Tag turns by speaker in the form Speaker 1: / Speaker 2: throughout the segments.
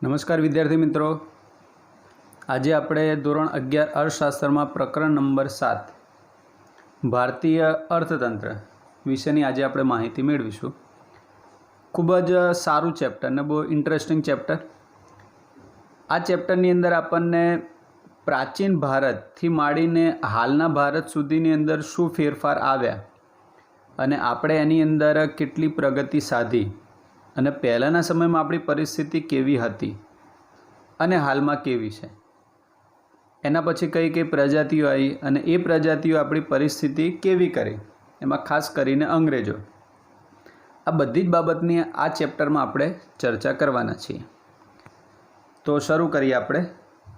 Speaker 1: નમસ્કાર વિદ્યાર્થી મિત્રો, આજે આપણે ધોરણ 11 અર્થશાસ્ત્રમાં પ્રકરણ નંબર 7 ભારતીય અર્થતંત્ર વિશેની આજે આપણે માહિતી મેળવીશું. ખૂબ જ સારું ચેપ્ટર ને બહુ ઇન્ટરેસ્ટિંગ ચેપ્ટર. આ ચેપ્ટરની અંદર આપણને પ્રાચીન ભારતથી માંડીને હાલના ભારત સુધીની અંદર શું ફેરફાર આવ્યા અને આપણે એની અંદર કેટલી પ્રગતિ સાધી અને પહેલાંના સમયમાં આપણી પરિસ્થિતિ કેવી હતી અને હાલમાં કેવી છે, એના પછી કઈ કઈ પ્રજાતિઓ આવી અને એ પ્રજાતિઓ આપણી પરિસ્થિતિ કેવી કરી, એમાં ખાસ કરીને અંગ્રેજો. આ બધી જ બાબતની આ ચેપ્ટરમાં આપણે ચર્ચા કરવાના છીએ. તો શરૂ કરીએ આપણે.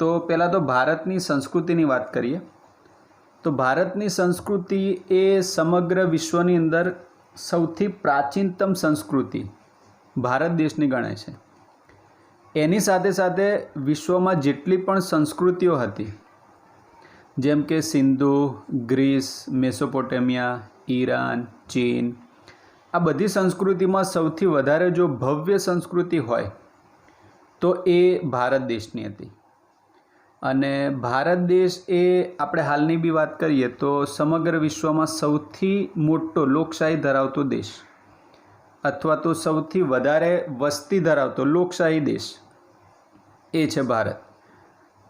Speaker 1: તો પહેલાં તો ભારતની સંસ્કૃતિની વાત કરીએ. તો ભારતની સંસ્કૃતિ એ સમગ્ર વિશ્વની અંદર સૌથી પ્રાચીનતમ સંસ્કૃતિ ભારત દેશની ગણાય છે. એની સાથે સાથે વિશ્વમાં જેટલી પણ સંસ્કૃતિઓ હતી, જેમ કે સિંધુ, ગ્રીસ, મેસોપોટેમિયા, ઈરાન, ચીન, આ બધી સંસ્કૃતિમાં સૌથી વધારે જો ભવ્ય સંસ્કૃતિ હોય તો એ ભારત દેશની હતી. અને ભારત દેશ એ આપણે હાલની બી વાત કરીએ તો સમગ્ર વિશ્વમાં સૌથી મોટો લોકશાહી ધરાવતો દેશ અથવા તો સૌથી વધારે વસ્તી ધરાવતો લોકશાહી દેશ એ છે ભારત.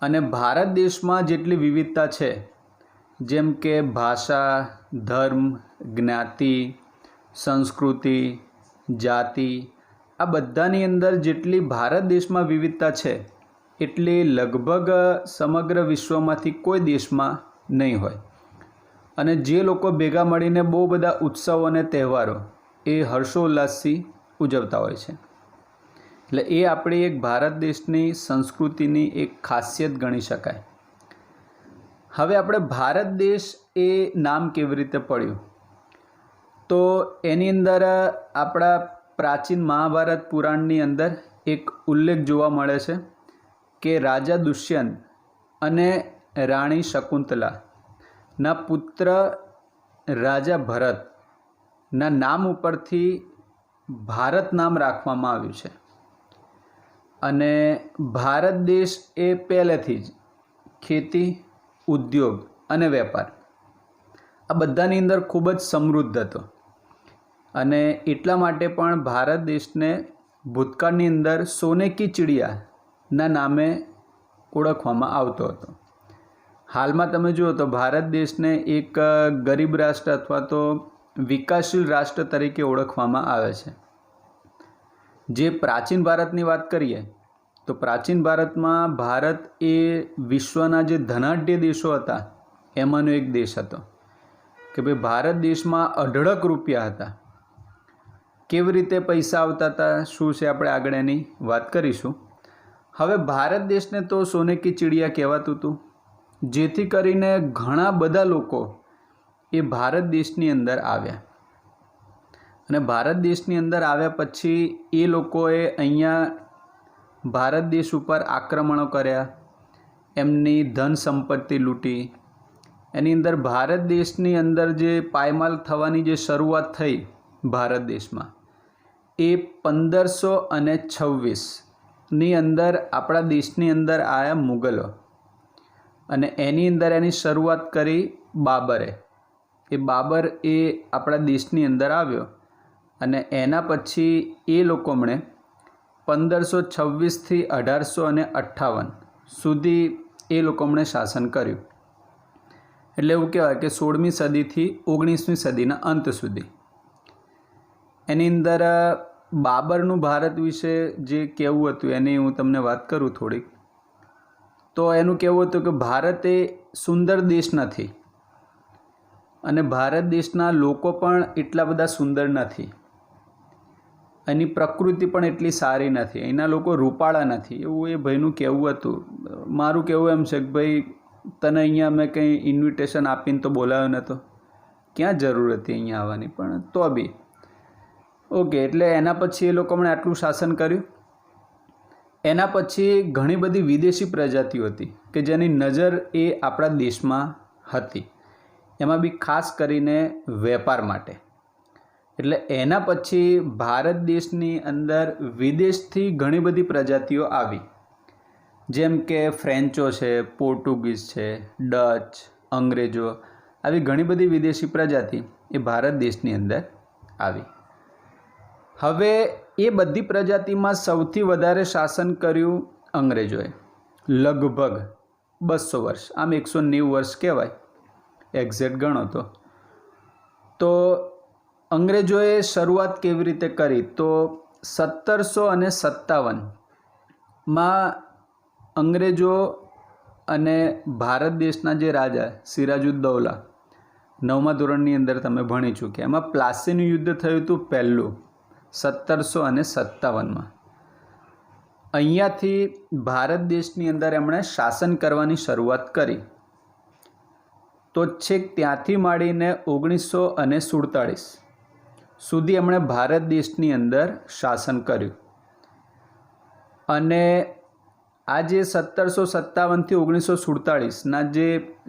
Speaker 1: અને ભારત દેશમાં જેટલી વિવિધતા છે, જેમ કે ભાષા, ધર્મ, જ્ઞાતિ, સંસ્કૃતિ, જાતિ, આ બધાની અંદર જેટલી ભારત દેશમાં વિવિધતા છે એટલી લગભગ સમગ્ર વિશ્વમાંથી કોઈ દેશમાં નહીં હોય. અને જે લોકો ભેગા મળીને બહુ બધા ઉત્સવો અને તહેવારો એ હર્ષોલ્લાસથી ઉજવતા હોય છે. એટલે એ આપણી એક ભારત દેશની સંસ્કૃતિની એક ખાસિયત ગણી શકાય. હવે આપણે ભારત દેશ એ નામ કેવી રીતે પડ્યું, તો એની અંદર આપણા પ્રાચીન મહાભારત પુરાણની અંદર એક ઉલ્લેખ જોવા મળે છે કે રાજા દુષ્યંત અને રાણી શકુંતલાના પુત્ર રાજા ભરતના નામ ઉપરથી ભારત નામ રાખવામાં આવ્યું છે. અને ભારત દેશ એ પહેલેથી જ ખેતી, ઉદ્યોગ અને વેપાર આ બધાની અંદર ખૂબ જ સમૃદ્ધ હતો. અને એટલા માટે પણ ભારત દેશને ભૂતકાળની અંદર સોને કી ચિડિયાના નામે ઓળખવામાં આવતો હતો. હાલમાં તમે જુઓ તો ભારત દેશને એક ગરીબ રાષ્ટ્ર અથવા તો વિકાસશીલ રાષ્ટ્ર તરીકે ઓળખવામાં આવે છે. જે પ્રાચીન ભારતની વાત કરીએ તો પ્રાચીન ભારતમાં ભારત એ વિશ્વના જે ધનાઢ્ય દેશો હતા એમાંનો એક દેશ હતો. કે ભાઈ ભારત દેશમાં અઢળક રૂપિયા હતા. કેવી રીતે પૈસા આવતા હતા, શું છે, આપણે આગળ એની વાત કરીશું. હવે ભારત દેશને તો સોને કી ચિડિયા કહેવાતું હતું, જેથી કરીને ઘણા બધા લોકો એ ભારત દેશની અંદર આવ્યા. અને ભારત દેશની અંદર આવ્યા પછી એ લોકોએ અહીંયા ભારત દેશ ઉપર આક્રમણો કર્યા, એમની ધન સંપત્તિ લૂંટી. એની અંદર ભારત દેશની અંદર જે પાયમાલ થવાની જે શરૂઆત થઈ ભારત દેશમાં એ 1526ની અંદર આપણા દેશની અંદર આવ્યા મુગલો. અને એની અંદર એની શરૂઆત કરી બાબરે. એ બાબર એ આપણા દેશની અંદર આવ્યો અને એના પછી એ લોકોમણે 1526થી 1858 સુધી એ લોકોમણે શાસન કર્યું. એટલે એવું કહેવાય કે 16મી સદીથી 19મી સદીના અંત સુધી. એની અંદર બાબરનું ભારત વિશે જે કહેવું હતું એની હું તમને વાત કરું થોડીક. તો એનું કહેવું હતું કે ભારત એ સુંદર દેશ નથી અને ભારત દેશના લોકો પણ એટલા બધા સુંદર નથી, એની પ્રકૃતિ પણ એટલી સારી નથી, એના લોકો રૂપાળા નથી, એવું એ ભાઈનું કહેવું હતું. મારું કહેવું એમ છે કે ભાઈ તને અહીંયા મેં કંઈ ઇન્વિટેશન આપીને તો બોલાવ્યો નહોતો, ક્યાં જરૂર હતી અહીંયા આવવાની, પણ તો બી ઓકે. એટલે એના પછી એ લોકોએ આટલું શાસન કર્યું. એના પછી ઘણી બધી વિદેશી પ્રજાતિઓ હતી કે જેની નજર એ આપણા દેશમાં હતી, એમાં બી ખાસ કરીને વેપાર માટે. એટલે એના પછી ભારત દેશની અંદર વિદેશથી ઘણી બધી પ્રજાતિઓ આવી, જેમ કે ફ્રેન્ચો છે, પોર્ટુગીઝ છે, ડચ, અંગ્રેજો, આવી ઘણી બધી વિદેશી પ્રજાતિ એ ભારત દેશની અંદર આવી. હવે એ બધી પ્રજાતિમાં સૌથી વધારે શાસન કર્યું અંગ્રેજોએ, લગભગ 200 વર્ષ, આમ 190 વર્ષ કહેવાય, એક્ઝેક્ટ ગણો તો અંગ્રેજોએ શરૂઆત કેવી રીતે કરી? તો 1757માં અંગ્રેજો અને ભારત દેશના જે રાજા સિરાજુદ્દૌલા, 9મા ધોરણની અંદર તમે ભણી ચૂક્યા, એમાં પ્લાસીનું યુદ્ધ થયું હતું પહેલું 1757માં. અહીંયાથી ભારત દેશની અંદર એમણે શાસન કરવાની શરૂઆત કરી. તો છેક ત્યાંથી માંડીને 1947 સુધી એમણે ભારત દેશની અંદર શાસન કર્યું. અને આ જે 1757થી 1947ના જે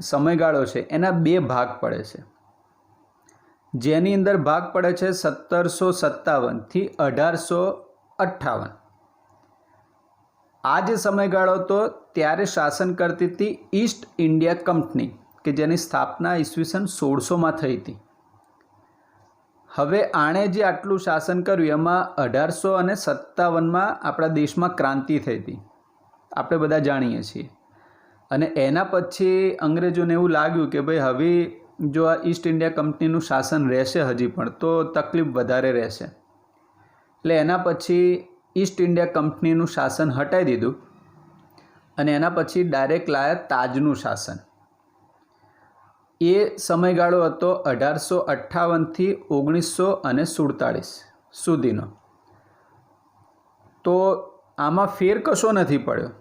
Speaker 1: સમયગાળો છે એના 2 ભાગ પડે છે, જેની અંદર ભાગ પડે છે 1757થી 1858. આ જે સમયગાળો હતો ત્યારે શાસન કરતી હતી ઈસ્ટ ઇન્ડિયા કંપની, કે જેની સ્થાપના ઈસવીસન 1600માં થઈ હતી. હવે આણે જે આટલું શાસન કર્યું એમાં 1857માં આપણા દેશમાં ક્રાંતિ થઈ હતી, આપણે બધા જાણીએ છીએ. અને એના પછી અંગ્રેજોને એવું લાગ્યું કે ભાઈ હવે જો આ ઈસ્ટ ઇન્ડિયા કંપનીનું શાસન રહેશે હજી પણ તો તકલીફ વધારે રહેશે. એટલે એના પછી ઈસ્ટ ઇન્ડિયા કંપનીનું શાસન હટાવી દીધું અને એના પછી ડાયરેક્ટ લાયા તાજનું શાસન. એ સમયગાળો હતો 1858થી 1947 સુધીનો. તો આમાં ફેર કશો નથી પડ્યો.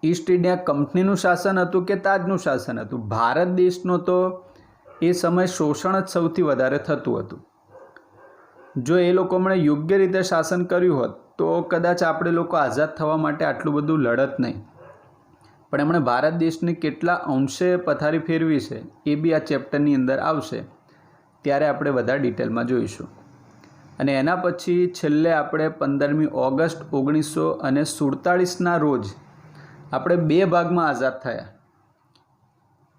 Speaker 1: ઈસ્ટ ઇન્ડિયા કંપનીનું શાસન હતું કે તાજનું શાસન હતું, ભારત દેશનો તો એ સમય શોષણ જ સૌથી વધારે થતું હતું. જો એ લોકોએ યોગ્ય રીતે શાસન કર્યું હોત તો કદાચ આપણે લોકો આઝાદ થવા માટે આટલું બધું લડત નહીં. પણ એમણે ભારત દેશની કેટલા અંશે પથારી ફેરવી છે એ બી આ ચેપ્ટરની અંદર આવશે, ત્યારે આપણે બધા ડિટેલમાં જોઈશું. અને એના પછી છેલ્લે આપણે 15મી ઓગસ્ટ 1947ના રોજ આપણે 2 ભાગમાં આઝાદ થયા,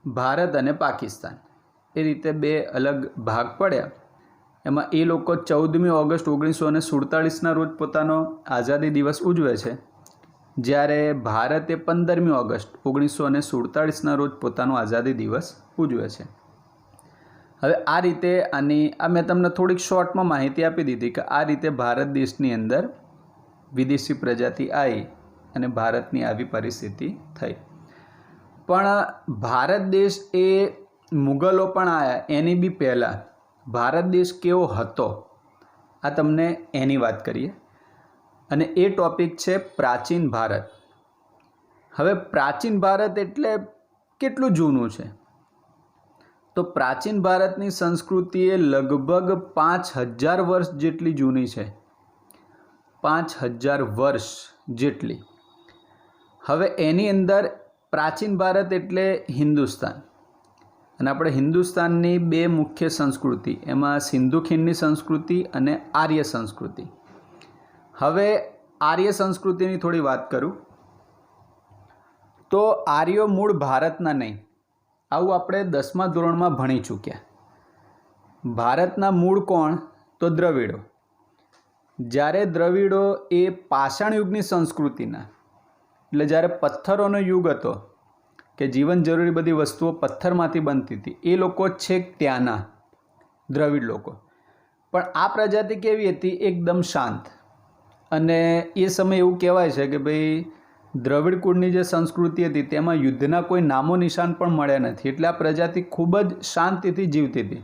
Speaker 1: ભારત અને પાકિસ્તાન. એ રીતે 2 અલગ ભાગ પડ્યા. એમાં એ લોકો 14મી ઓગસ્ટ 1947ના રોજ પોતાનો આઝાદી દિવસ ઉજવે છે, જ્યારે ભારતે 15મી ઓગસ્ટ 1947ના રોજ પોતાનો આઝાદી દિવસ ઉજવે છે. હવે આ રીતે આ મેં તમને થોડીક શોર્ટમાં માહિતી આપી દીધી કે આ રીતે ભારત દેશની અંદર વિદેશી પ્રજાતિ આવી અને ભારતની આવી પરિસ્થિતિ થઈ. પણ ભારત દેશ એ મુગલો પણ આવ્યા એની બી પહેલાં ભારત દેશ કેવો હતો આ તમને એની વાત કરીએ. અને એ ટૉપિક છે પ્રાચીન ભારત. હવે પ્રાચીન ભારત એટલે કેટલું જૂનું છે? તો પ્રાચીન ભારતની સંસ્કૃતિ એ લગભગ 5000 વર્ષ જેટલી જૂની છે, 5000 વર્ષ જેટલી. હવે એની અંદર પ્રાચીન ભારત એટલે હિન્દુસ્તાન, અને આપણે હિન્દુસ્તાનની 2 મુખ્ય સંસ્કૃતિ, એમાં સિંધુ ખીણની સંસ્કૃતિ અને આર્ય સંસ્કૃતિ. હવે આર્ય સંસ્કૃતિની થોડી વાત કરું તો આર્યો મૂળ ભારતના નહીં, આવું આપણે 10મા ધોરણમાં ભણી ચૂક્યા. ભારતના મૂળ કોણ? તો દ્રવિડો. જ્યારે દ્રવિડો એ પાષાણ યુગની સંસ્કૃતિના, એટલે જ્યારે પથ્થરોનો યુગ હતો કે જીવન જરૂરી બધી વસ્તુઓ પથ્થરમાંથી બનતી હતી, એ લોકો છેક ત્યાંના દ્રવિડ લોકો. પણ આ પ્રજાતિ કેવી હતી? એકદમ શાંત. અને એ સમયે એવું કહેવાય છે કે ભાઈ દ્રવિડ કુળની જે સંસ્કૃતિ હતી તેમાં યુદ્ધના કોઈ નામો નિશાન પણ મળ્યા નથી. એટલે આ પ્રજાતિ ખૂબ જ શાંતિથી જીવતી હતી.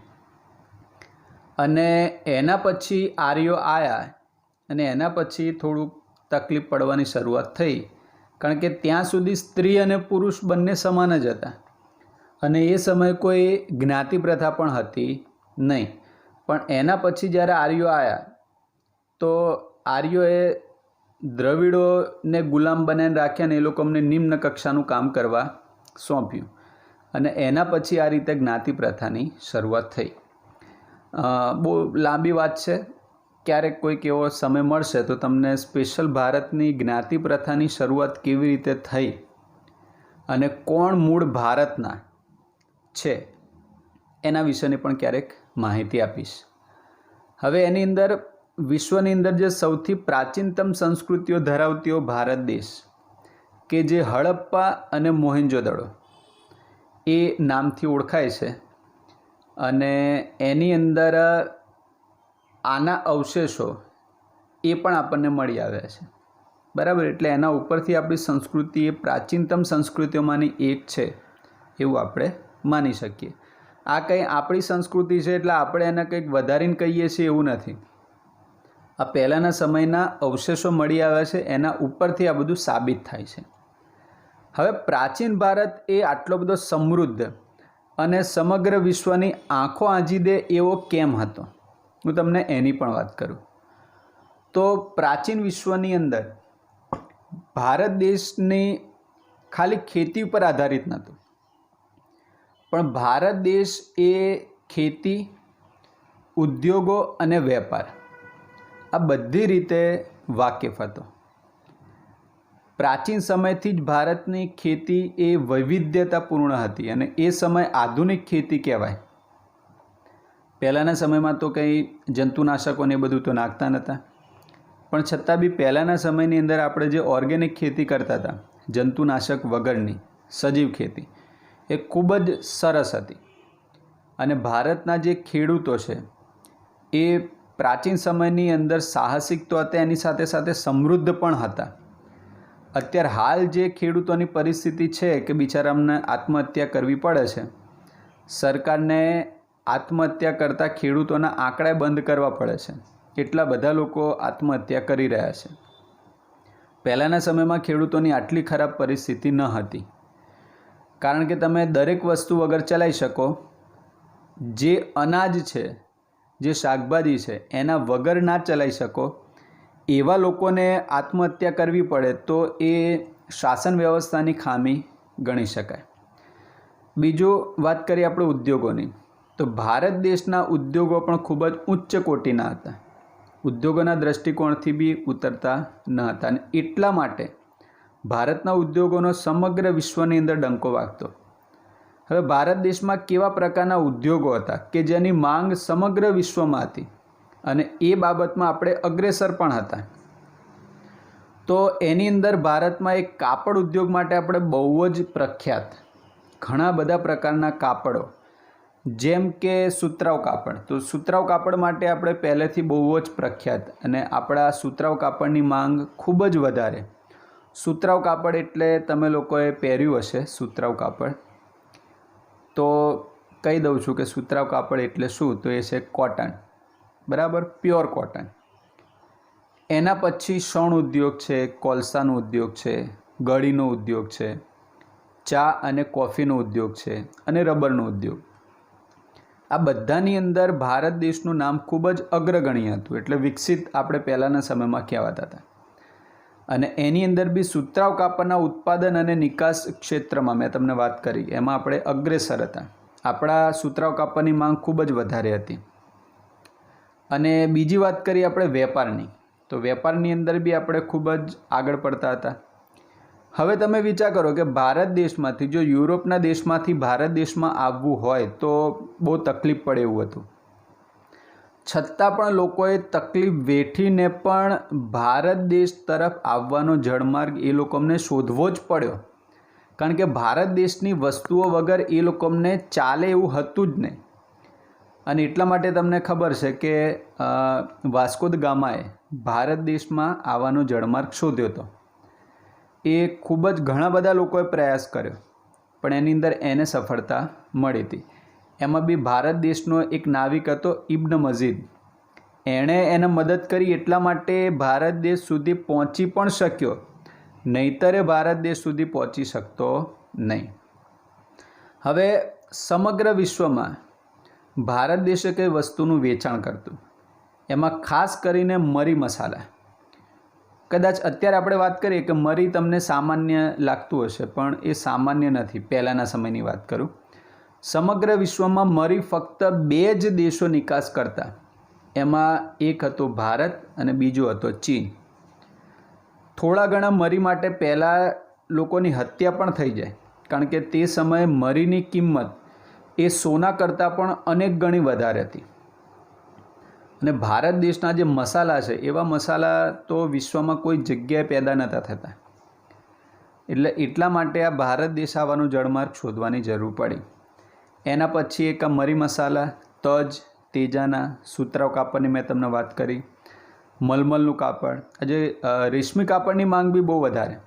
Speaker 1: અને એના પછી આર્યો આવ્યા અને એના પછી થોડુંક તકલીફ પડવાની શરૂઆત થઈ, કારણ કે ત્યાં સુધી સ્ત્રી અને પુરુષ બંને સમાન જ હતા અને એ સમયે કોઈ જ્ઞાતિ પ્રથા પણ હતી નહીં. પણ એના પછી જ્યારે આર્યો આવ્યા તો આર્યોએ દ્રવિડોને ગુલામ બનાવીને રાખ્યા અને એ લોકો અમને નિમ્ન કક્ષાનું કામ કરવા સોંપ્યું. અને એના પછી આ રીતે જ્ઞાતિ પ્રથાની શરૂઆત થઈ. બહુ લાંબી વાત છે, ક્યારેક કોઈક એવો સમય મળશે તો તમને સ્પેશિયલ ભારતની જ્ઞાતિ પ્રથાની શરૂઆત કેવી રીતે થઈ અને કોણ મૂળ ભારતના છે એના વિશેની પણ ક્યારેક માહિતી આપીશ. હવે એની અંદર વિશ્વની અંદર જે સૌથી પ્રાચીનતમ સંસ્કૃતિઓ ધરાવતીઓ ભારત દેશ કે જે હડપ્પા અને મોહેંજો-દડો એ નામથી ઓળખાય છે અને એની અંદર આના અવશેષો એ પણ આપણને મળી આવ્યા છે. બરાબર, એટલે એના ઉપરથી આપણી સંસ્કૃતિ એ પ્રાચીનતમ સંસ્કૃતિઓમાંની એક છે એવું આપણે માની શકીએ. આ કંઈ આપણી સંસ્કૃતિ છે એટલે આપણે એને કંઈક વધારીને કહીએ છીએ એવું નથી. આ પહેલાંના સમયના અવશેષો મળી આવ્યા છે, એના ઉપરથી આ બધું સાબિત થાય છે. હવે પ્રાચીન ભારત એ આટલો બધો સમૃદ્ધ અને સમગ્ર વિશ્વની આંખો આંજી દે એવો કેમ હતો, હું તમને એની પણ વાત કરું. તો પ્રાચીન વિશ્વની અંદર ભારત દેશની ખાલી ખેતી ઉપર આધારિત નહોતું, પણ ભારત દેશ એ ખેતી, ઉદ્યોગો અને વેપાર આ બધી રીતે વાકેફ હતો. પ્રાચીન સમયથી જ ભારતની ખેતી એ વૈવિધ્યતાપૂર્ણ હતી અને એ સમય આધુનિક ખેતી કહેવાય. પહેલાંના સમયમાં તો કંઈ જંતુનાશકોને એ બધું તો નાખતા નહોતા, પણ છતાં બી પહેલાંના સમયની અંદર આપણે જે ઓર્ગેનિક ખેતી કરતા હતા, જંતુનાશક વગરની સજીવ ખેતી, એ ખૂબ જ સરસ હતી. અને ભારતના જે ખેડૂતો છે એ પ્રાચીન સમયની અંદર સાહસિક તો હતા, એની સાથે સાથે સમૃદ્ધ પણ હતા. અત્યારે હાલ જે ખેડૂતોની પરિસ્થિતિ છે કે બિચારામને આત્મહત્યા કરવી પડે છે, સરકારને આત્મહત્યા કરતા ખેડૂતોના આંકડા બંધ કરવા પડે છે, એટલા બધા લોકો આત્મહત્યા કરી રહ્યા છે. પહેલાંના સમયમાં ખેડૂતોની આટલી ખરાબ પરિસ્થિતિ ન હતી, કારણ કે તમે દરેક વસ્તુ વગર ચલાવી શકો. જે અનાજ છે, જે શાકભાજી છે, એના વગર ના ચલાવી શકો એવા લોકોને આત્મહત્યા કરવી પડે તો એ શાસન વ્યવસ્થાની ખામી ગણી શકાય. બીજું વાત કરીએ આપણે ઉદ્યોગોની, તો ભારત દેશના ઉદ્યોગો પણ ખૂબ જ ઉચ્ચ કોટીના હતા. ઉદ્યોગોના દૃષ્ટિકોણથી બી ઉતરતા ન હતા અને એટલા માટે ભારતના ઉદ્યોગોનો સમગ્ર વિશ્વની અંદર ડંકો વાગતો. હવે ભારત દેશમાં કેવા પ્રકારના ઉદ્યોગો હતા કે જેની માંગ સમગ્ર વિશ્વમાં હતી અને એ બાબતમાં આપણે અગ્રેસર પણ હતા. તો એની અંદર ભારતમાં એક કાપડ ઉદ્યોગ માટે આપણે બહુ જ પ્રખ્યાત ઘણા બધા પ્રકારના કાપડો, જેમ કે સુતરાઉ કાપડ. તો સુતરાઉ કાપડ માટે આપણે પહેલેથી બહુ જ પ્રખ્યાત અને આપણા સુતરાઉ કાપડની માંગ ખૂબ જ વધારે. સુતરાઉ કાપડ એટલે તમે લોકોએ પહેર્યું હશે સુતરાઉ કાપડ, તો કહી દઉં છું કે સુતરાઉ કાપડ એટલે શું, તો એ છે કોટન. બરાબર, પ્યોર કોટન. એના પછી શણ ઉદ્યોગ છે, કોલસાનો ઉદ્યોગ છે, ગળીનો ઉદ્યોગ છે, ચા અને કોફીનો ઉદ્યોગ છે અને રબરનો ઉદ્યોગ. આ બધાની અંદર ભારત દેશનું નામ ખૂબ જ અગ્રગણ્ય હતું, એટલે વિકસિત આપણે પહેલાંના સમયમાં કહેવાતા હતા. અને એની અંદર બી સુતરાઉ કાપડના ઉત્પાદન અને નિકાસ ક્ષેત્રમાં મેં તમને વાત કરી, એમાં આપણે અગ્રેસર હતા. આપણા સુતરાઉ કાપડની માંગ ખૂબ જ વધારે હતી. અને બીજી વાત કરીએ આપણે વેપારની, તો વેપારની અંદર બી આપણે ખૂબ જ આગળ પડતા હતા. હવે તમે વિચાર કરો કે ભારત દેશમાંથી જો યુરોપના દેશમાંથી ભારત દેશમાં આવવું હોય તો બહુ તકલીફ પડે એવું હતું. છતાં પણ લોકોએ તકલીફ વેઠીને પણ ભારત દેશ તરફ આવવાનો જળમાર્ગ એ લોકોને શોધવો જ પડ્યો, કારણ કે ભારત દેશની વસ્તુઓ વગર એ લોકોને ચાલે એવું હતું જ નહીં. અને એટલા માટે તમને ખબર છે કે વાસ્કો દ ગામાએ ભારત દેશમાં આવવાનો જળમાર્ગ શોધ્યો હતો. એ ખૂબ જ ઘણા બધા લોકોએ પ્રયાસ કર્યો, પણ એની અંદર એને સફળતા મળી હતી. એમાં બી ભારત દેશનો એક નાવિક હતો ઇબ્ન મજીદ, એણે એને મદદ કરી એટલા માટે ભારત દેશ સુધી પહોંચી પણ શક્યો, નહીંતર ભારત દેશ સુધી પહોંચી શકતો નહીં. હવે સમગ્ર વિશ્વમાં ભારત દેશે કઈ વસ્તુનું વેચાણ કરતું, એમાં ખાસ કરીને મરી મસાલા. કદાચ અત્યારે આપણે વાત કરીએ કે મરી તમને સામાન્ય લાગતું હશે, પણ એ સામાન્ય નથી. પહેલાંના સમયની વાત કરું સમગ્ર વિશ્વમાં મરી ફક્ત 2 જ દેશો નિકાસ કરતા, એમાં એક હતો ભારત અને બીજો હતો ચીન. થોડા ઘણા મરી માટે પહેલાં લોકોની હત્યા પણ થઈ જાય, કારણ કે તે સમયે મરીની કિંમત એ સોના કરતાં પણ અનેક ગણી વધારે હતી. અને ભારત દેશના જે મસાલા છે એવા મસાલા તો વિશ્વમાં કોઈ જગ્યાએ પેદા નહોતા થતા, એટલે એટલા માટે આ ભારત દેશ આવવાનું જળમાર્ગ શોધવાની જરૂર પડી. એના પછી એક આ મરી મસાલા, તજ, તેજાના, સુતરાઉ કાપડની મેં તમને વાત કરી, મલમલનું કાપડ. આજે રેશમી કાપડની માંગ બી બહુ વધારે,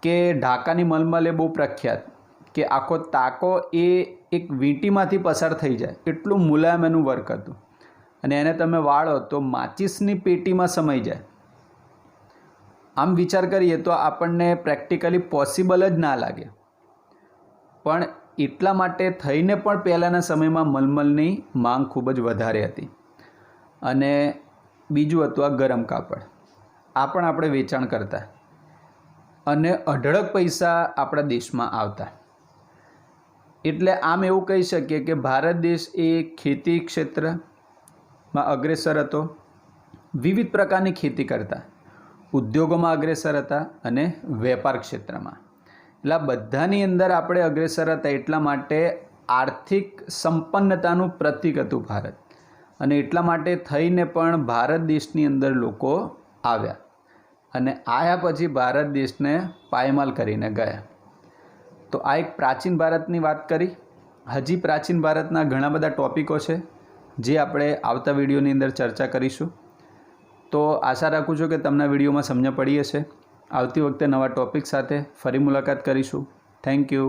Speaker 1: કે ઢાકાની મલમલ એ બહુ પ્રખ્યાત, કે આખો તાકો એ એક વીંટીમાંથી પસાર થઈ જાય એટલું મુલાયમ એનું વર્ક હતું, અને એને તમે વાળો તો માચિસની પેટીમાં સમાઈ જાય. આમ વિચાર કરીએ તો આપણને પ્રેક્ટિકલી પોસિબલ જ ના લાગે, પણ એટલા માટે થઈને પણ પહેલાંના સમયમાં મલમલની માંગ ખૂબ જ વધારે હતી. અને બીજું હતું આ ગરમ કાપડ, આ પણ આપણે વેચાણ કરતા અને અઢળક પૈસા આપણા દેશમાં આવતા. એટલે આમ એવું કહી શકીએ કે ભારત દેશ એ ખેતી ક્ષેત્રમાં અગ્રેસર હતો, વિવિધ પ્રકારની ખેતી કરતા, ઉદ્યોગોમાં અગ્રેસર હતા અને વેપાર ક્ષેત્રમાં. એટલે આ બધાની અંદર આપણે અગ્રેસર હતા, એટલા માટે આર્થિક સંપન્નતાનું પ્રતીક હતું ભારત. અને એટલા માટે થઈને પણ ભારત દેશની અંદર લોકો આવ્યા, અને આવ્યા પછી ભારત દેશને પાયમાલ કરીને ગયા. તો આ એક પ્રાચીન ભારતની વાત કરી. હજી પ્રાચીન ભારતના ઘણા બધા ટૉપિકો છે જે આપણે આવતા વિડીયોની અંદર ચર્ચા કરીશું. તો આશા રાખું છું કે તમને વિડીયોમાં સમજ પડી હશે. આવતી વખતે નવા ટૉપિક સાથે ફરી મુલાકાત કરીશું. Thank you.